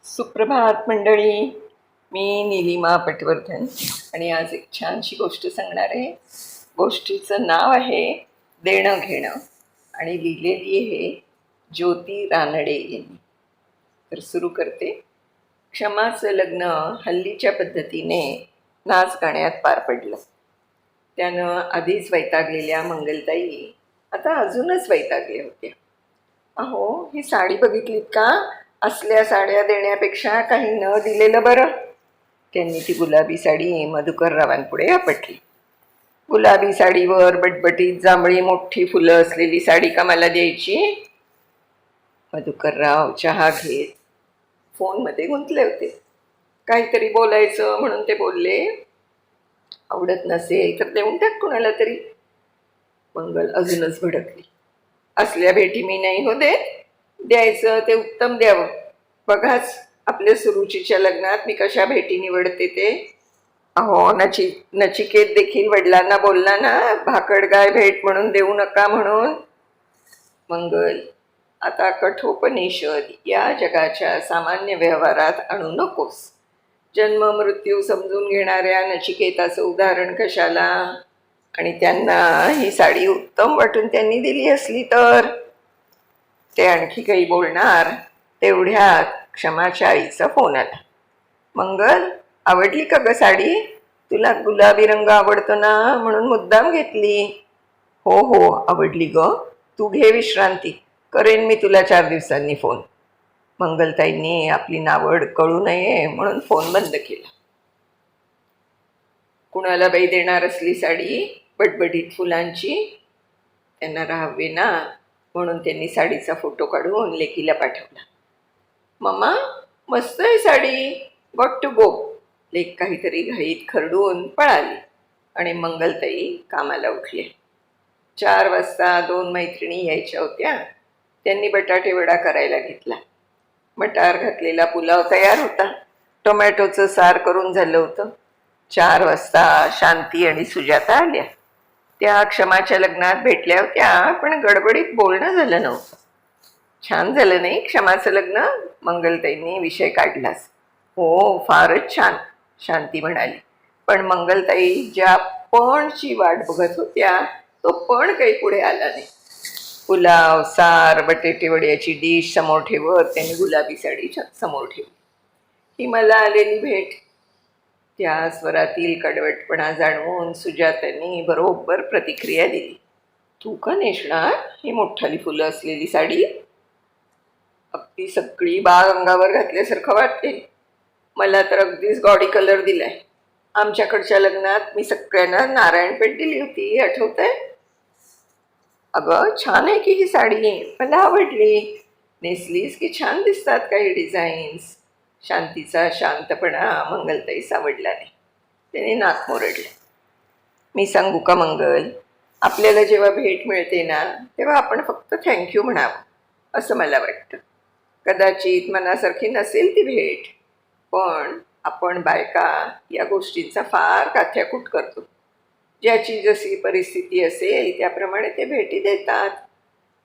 सुप्रभात मंडळी. मी नीलिमा पटवर्धन आणि आज एक छानशी गोष्ट सांगणार आहे. गोष्टीचं नाव आहे देणं घेणं आणि लिहिलेली आहे ज्योती रानडे यांनी. तर सुरू करते. क्षमाचं लग्न हल्लीच्या पद्धतीने नाच गाण्यात पार पडलं. त्यानं आधीच वैतागलेल्या मंगलताई आता अजूनच वैतागल्या होत्या. अहो, ही साडी बघितलीत का? असल्या साड्या देण्यापेक्षा काही न दिलेलं बरं. त्यांनी ती गुलाबी साडी मधुकररावांपुढे आपटली. गुलाबी साडीवर बटबटीत जांभळी मोठी फुलं असलेली साडी का मला द्यायची? मधुकरराव चहा घेत फोनमध्ये गुंतले होते. काहीतरी बोलायचं म्हणून ते बोलले, आवडत नसेल तर देऊन टाक कुणाला तरी. मंगल अजूनच भडकली. असल्या भेटी मी नाही हो देत. द्यायचं ते उत्तम द्यावं. बघाच आपल्या सुरुचीच्या लग्नात मी कशा भेटी निवडते ते. अहो, नचिकेत देखील वडिलांना बोलला ना, भाकड गाय भेट म्हणून देऊ नका म्हणून. मंगल, आता कठोपनिषद या जगाच्या सामान्य व्यवहारात आणू नकोस. जन्म मृत्यू समजून घेणाऱ्या नचिकेताचं उदाहरण कशाला? आणि त्यांना ही साडी उत्तम वाटून त्यांनी दिली असली तर? ते आणखी काही बोलणार तेवढ्यात क्षमाच्या आईचा फोन आला. मंगल, आवडली का ग साडी? तुला गुलाबी रंग आवडतो ना, म्हणून मुद्दाम घेतली. हो हो, आवडली ग. तू घे विश्रांती, करेन मी तुला 4 दिवसांनी फोन. मंगलताईंनी आपली नावड कळू नये म्हणून फोन बंद केला. कुणाला बाई देणार असली साडी बटबटीत फुलांची? त्यांना राहावे ना, म्हणून त्यांनी साडीचा फोटो काढून लेकीला पाठवला. मम्मा, मस्त आहे साडी, गॉट टू गो. लेक काहीतरी घाईत खरडून पळाली आणि मंगलताई कामाला उठले. 4 वाजता 2 मैत्रिणी यायच्या होत्या. त्यांनी बटाटे वडा करायला घेतला. मटार घातलेला पुलाव तयार होता. टोमॅटोचं सार करून झालं होतं. 4 वाजता शांती आणि सुजाता आल्या. त्या क्षमाच्या लग्नात भेटल्या होत्या, पण गडबडीत बोलणं झालं नव्हतं. छान झालं नाही क्षमाचं लग्न? मंगलताईंनी विषय काढलाच. हो, फारच छान, शांती म्हणाली. पण मंगलताई ज्या पणची वाट बघत होत्या तो पण काही पुढे आला नाही. पुलाव, सार, बटाटे वड्याची डिश समोर ठेवत त्यांनी गुलाबी साडी समोर ठेवली. ही मला आलेली भेट. त्या स्वरातील कडवटपणा जाणवून सुजातांनी बरोबर प्रतिक्रिया दिली. तू का नेसणार ही मोठाली फुलं असलेली साडी? अगदी सगळी बाग अंगावर घातल्यासारखं वाटते. मला तर अगदीच गॉडी कलर दिलाय. आमच्याकडच्या लग्नात मी सगळ्यांना नारायणपेठ दिली होती, आठवतंय? अगं, छान आहे की ही साडी, मला आवडली. नेसलीस की छान दिसतात काही डिझाईन्स. शांतीचा शांतपणा मंगलताईस आवडला नाही. त्याने नाक मोरडले. मी सांगू का मंगल, आपल्याला जेव्हा भेट मिळते ना, तेव्हा आपण फक्त थँक्यू म्हणावं असं मला वाटतं. कदाचित मनासारखी नसेल ती भेट, पण आपण बायका या गोष्टींचा फार काथ्याकूट करतो. ज्याची जशी परिस्थिती असेल त्याप्रमाणे ते भेटी देतात.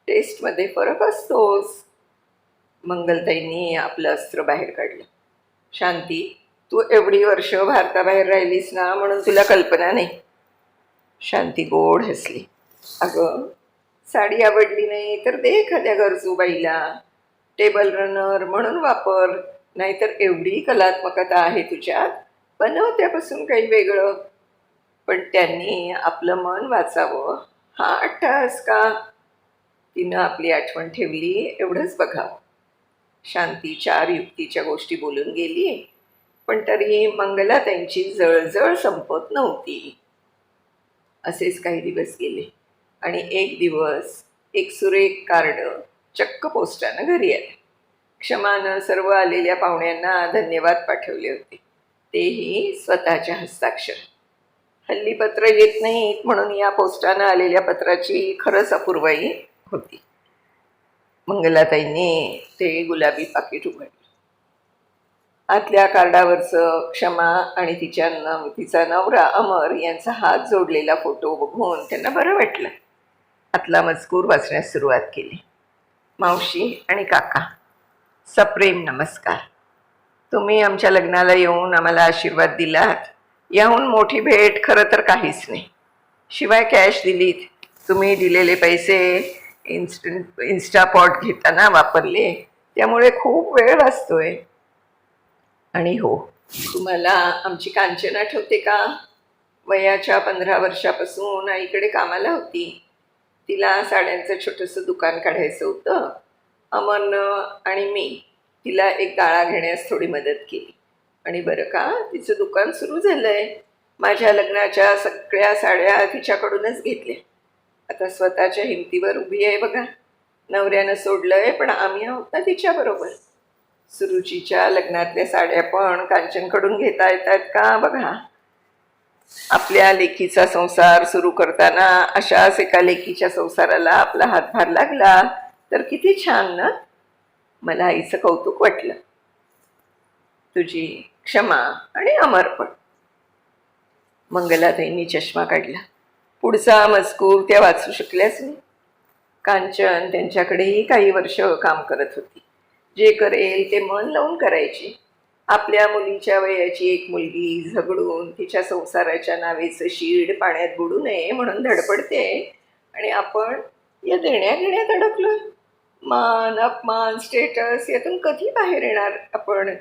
टेस्टमध्ये फरक असतोच. मंगलताईंनी आपलं अस्त्र बाहेर काढलं. शांती, तू एवढी वर्ष भारताबाहेर राहिलीस ना, म्हणून तुला कल्पना नाही. शांती गोड हसली. अगं, साडी आवडली नाही तर दे एखाद्या गरजू बाईला. टेबल रनर म्हणून वापर. नाहीतर एवढी कलात्मकता आहे तुझ्यात, बनव त्यापासून काही वेगळं. पण त्यांनी आपलं मन वाचावं हा अट्टहास का? तिनं आपली आठवण ठेवली एवढंच बघावं. शांती 4 युक्तीच्या गोष्टी बोलून गेली, पण तरी मंगला त्यांची जळजळ संपत नव्हती. असेच काही दिवस गेले आणि एक दिवस एक सुरेख कार्ड चक्क पोस्टानं घरी आलं. क्षमानं सर्व आलेल्या पाहुण्यांना धन्यवाद पाठवले होते, तेही स्वतःच्या हस्ताक्षर. हल्ली पत्र येत नाहीत म्हणून या पोस्टानं आलेल्या पत्राची खरंच अपूर्वाई होती. मंगलाताईंनी ते गुलाबी पाकिट उघडलं. आतल्या कार्डावरचं क्षमा आणि तिचा नवरा अमर यांचा हात जोडलेला फोटो बघून त्यांना बरं वाटलं. आतला मजकूर वाचण्यास सुरुवात केली. मावशी आणि काका, सप्रेम नमस्कार. तुम्ही आमच्या लग्नाला येऊन आम्हाला आशीर्वाद दिलात, याहून मोठी भेट खरं तर काहीच नाही. शिवाय कॅश दिलीत, तुम्ही दिलेले पैसे इन्स्टापॉट घेताना वापरले, त्यामुळे खूप वेळ वाचतोय. आणि हो, तुम्हाला आमची कांचन आठवते का? वयाच्या 15 वर्षापासून आईकडे कामाला होती. तिला साड्यांचं छोटंसं दुकान काढायचं होतं. अमरनं आणि मी तिला एक गाळा घेण्यास थोडी मदत केली. आणि बरं का, तिचं दुकान सुरू झालं आहे. माझ्या लग्नाच्या सगळ्या साड्या तिच्याकडूनच घेतल्या. आता स्वतःच्या हिमतीवर उभी आहे बघा. नवऱ्यानं सोडलंय, पण आम्ही आहोत ना तिच्याबरोबर. सुरुचीच्या लग्नातल्या साड्या पण कांचनकडून घेता येतात का बघा. आपल्या लेकीचा संसार सुरू करताना अशाच एका लेकीच्या संसाराला आपला हातभार लागला तर किती छान ना. मला आईचं कौतुक वाटलं. तुझी क्षमा आणि अमरपण. मंगलाताईंनी चष्मा काढला. पुढचा मजकूर त्या वाचू शकल्याच नाही. कांचन त्यांच्याकडेही काही वर्ष काम करत होती. जे करेल ते मन लावून करायची. आपल्या मुलीच्या वयाची एक मुलगी झगडून तिच्या संसाराच्या नावेचं शीड पाण्यात बुडू नये म्हणून धडपडते, आणि आपण या देण्या घेण्यात अडकलोय. मान अपमान स्टेटस यातून कधी बाहेर येणार आपण?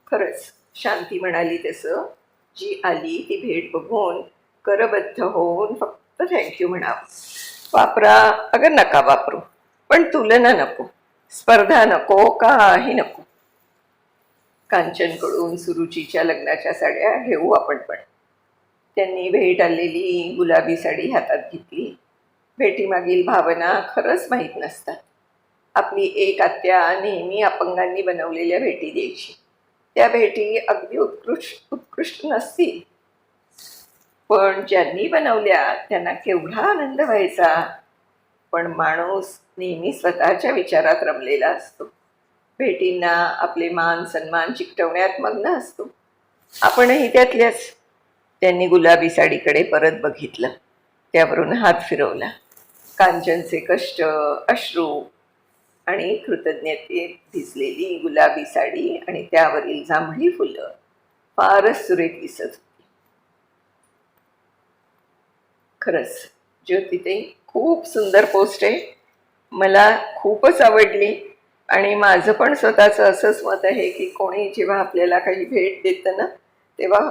खरंच शांती म्हणाली तसं, जी आली ती भेट बघून करबद्ध होऊन फक्त थँक्यू म्हणावं. वापरा अगर नका वापरू, पण तुलना नको, स्पर्धा नको, काही नको. कांचनकडून सुरुचीच्या लग्नाच्या साड्या घेऊ आपण पण. त्यांनी भेट आलेली गुलाबी साडी हातात घेतली. भेटीमागील भावना खरंच माहीत नसतात. आपली एक आत्या नेहमी अपंगांनी बनवलेल्या भेटी द्यायची. त्या भेटी अगदी उत्कृष्ट नसतील, पण ज्यांनी बनवल्या त्यांना केवढा आनंद व्हायचा. पण माणूस नेहमी स्वतःच्या विचारात रमलेला असतो. भेटींना आपले मान सन्मान चिकटवण्यात मग्न असतो. आपणही त्यातल्याच. त्यांनी गुलाबी साडीकडे परत बघितलं, त्यावरून हात फिरवला. कांचनचे कष्ट, अश्रू आणि कृतज्ञतेत भिजलेली गुलाबी साडी आणि त्यावरील जांभळी फुलं फारच सुरेख दिसत होती. खरंच ज्योतिताई, खूप सुंदर पोस्ट आहे. मला खूपच आवडली. आणि माझं पण स्वतःचं असंच मत आहे की कोणी जेव्हा आपल्याला काही भेट देतं ना, तेव्हा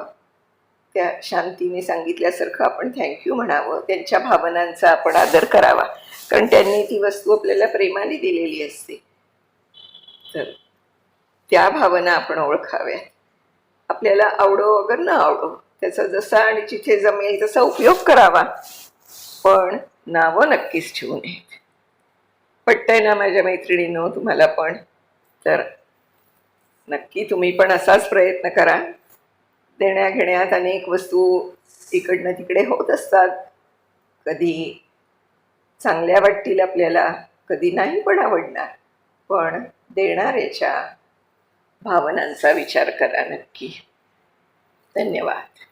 त्या शांतीने सांगितल्यासारखं आपण थँक्यू म्हणावं. त्यांच्या भावनांचा आपण आदर करावा, कारण त्यांनी ती वस्तू आपल्याला प्रेमाने दिलेली असते. तर त्या भावना आपण ओळखाव्यात. आपल्याला आवडो अगर न आवडो, त्याचा जसा आणि जिथे जमेल तसा उपयोग करावा, पण नावं नक्कीच ठेवू नयेत. पटतंय ना माझ्या मैत्रिणींनो तुम्हाला पण? तर नक्की तुम्ही पण असाच प्रयत्न करा. देण्या घेण्यात अनेक वस्तू इकडनं तिकडे होत असतात. कधी चांगल्या वाटतील आपल्याला, कधी नाही पण आवडणार, पण देणाऱ्याच्या भावनांचा विचार करा नक्की. धन्यवाद.